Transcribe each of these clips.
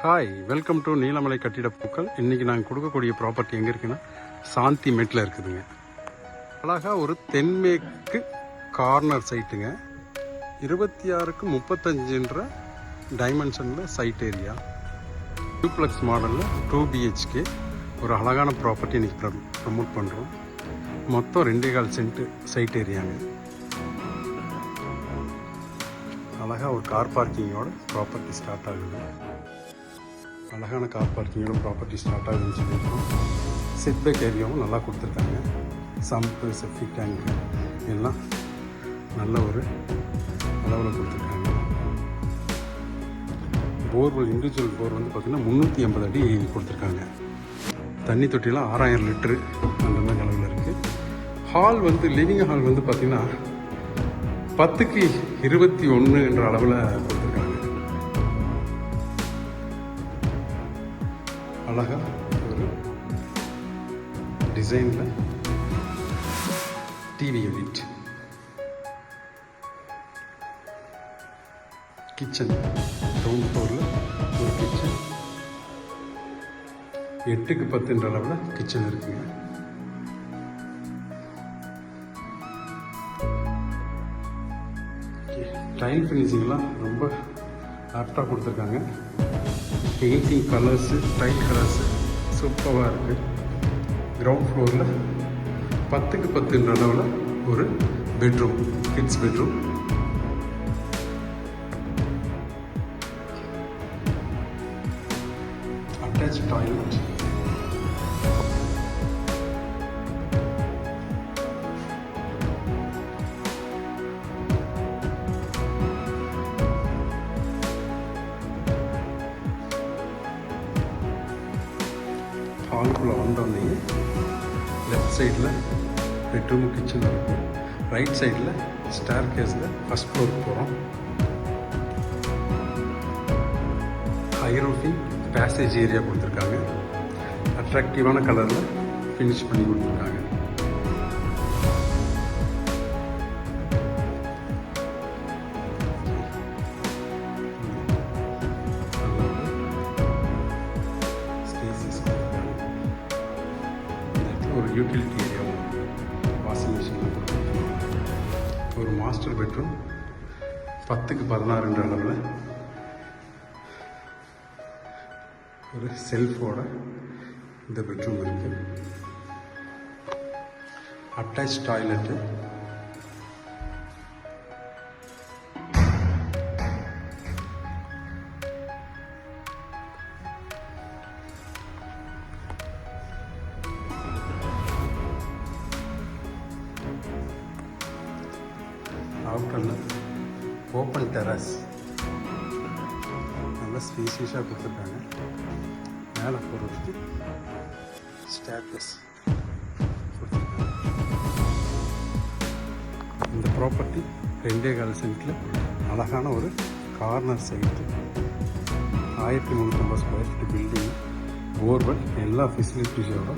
Hi, welcome to Neelamalai கட்டிடப்பூக்கள். இன்றைக்கி நாங்கள் கொடுக்கக்கூடிய ப்ராப்பர்ட்டி எங்கே இருக்குன்னா சாந்தி மெட்டில் இருக்குதுங்க. அழகாக ஒரு தென்மேற்கு கார்னர் சைட்டுங்க. 26க்கு 35 டைமென்ஷனில் சைட் ஏரியா, டூப்ளெக்ஸ் மாடலில் 2 BHK ஒரு அழகான ப்ராப்பர்ட்டி இன்றைக்கி ப்ரமோட் பண்ணுறோம். மொத்தம் 2.25 சென்ட் சைட் ஏரியாங்க. அழகாக ஒரு கார் பார்க்கிங்கோட ப்ராப்பர்ட்டி ஸ்டார்ட் ஆகுது. அழகான கார் பார்க்கிங்கோட ப்ராப்பர்ட்டி ஸ்டார்ட் ஆகுதுன்னு சொல்லியிருக்கோம். செட்பேக் ஏரியாவும் நல்லா கொடுத்துருக்காங்க. சம்பு, செப்டிக் டேங்க்கு எல்லாம் நல்ல ஒரு அளவில் கொடுத்துருக்காங்க. போர்வெல் இண்டிவிஜுவல் போர் வந்து பார்த்திங்கன்னா 380 அடி கொடுத்துருக்காங்க. தண்ணி தொட்டிலாம் 6000 லிட்ரு அந்த மாதிரி அளவில் இருக்குது. ஹால் வந்து லிவிங் ஹால் வந்து பார்த்திங்கன்னா 10க்கு 21 என்ற அளவில் கொடுத்துருக்காங்க. அழகாக ஒரு டிசைனில் டிவி யூனிட், கிச்சன் கிரவுண்ட் ஃப்ளோரில் ஒரு கிச்சன், 8க்கு 10 என்ற அளவில் கிச்சன் இருக்குங்க. டைல் ஃபினிஷிங்லாம் ரொம்ப ஆப்டாக கொடுத்துருக்காங்க. பெயிண்டிங் கலர்ஸு, டைல் கலர்ஸு சூப்பராக இருக்குது. கிரவுண்ட் ஃப்ளோரில் 10க்கு 10 என்ற அளவில் ஒரு bedroom, kids bedroom. Attach toilet, ஹாலுக்குள்ளே வந்தோடனே லெஃப்ட் சைடில் பெட்ரூமு, கிச்சன் இருக்கும். ரைட் சைடில் ஸ்டேர் கேஸில் ஃபஸ்ட் ஃப்ளோருக்கு போகிறோம். ஹைரோஃபிங் பேசேஜ் ஏரியா கொடுத்துருக்காங்க. அட்ராக்டிவான கலரில் ஃபினிஷ் பண்ணி கொடுத்துருக்காங்க. ஒரு யூட்டிலிட்டி ஏரியாவும், வாஷிங் மிஷின், ஒரு மாஸ்டர் பெட்ரூம் 10க்கு 16 என்ற அளவில் ஒரு செல்ஃபோட இந்த பெட்ரூம் இருக்குது. அட்டாச் டாய்லெட்டு, அவுட்டரில் ஓப்பன் டெரஸ் நல்லா ஸ்பேசியஸாக கொடுத்துருக்காங்க. மேலே போகிறதுக்கு ஸ்டேர்கேஸ் கொடுத்துருக்காங்க. இந்த ப்ராப்பர்ட்டி 2.25 சென்ட்டில் அழகான ஒரு corner site, 1350 square feet building, borewell, எல்லா ஃபெசிலிட்டிஸோட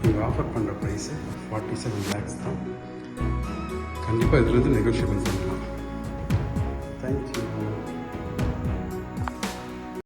இங்கே ஆஃபர் பண்ணுற ப்ரைஸு 47 lakhs தான். கண்டிப்பாக இதுலேருந்து நெகோஷியபிள் பண்ணலாம். தேங்க்யூ.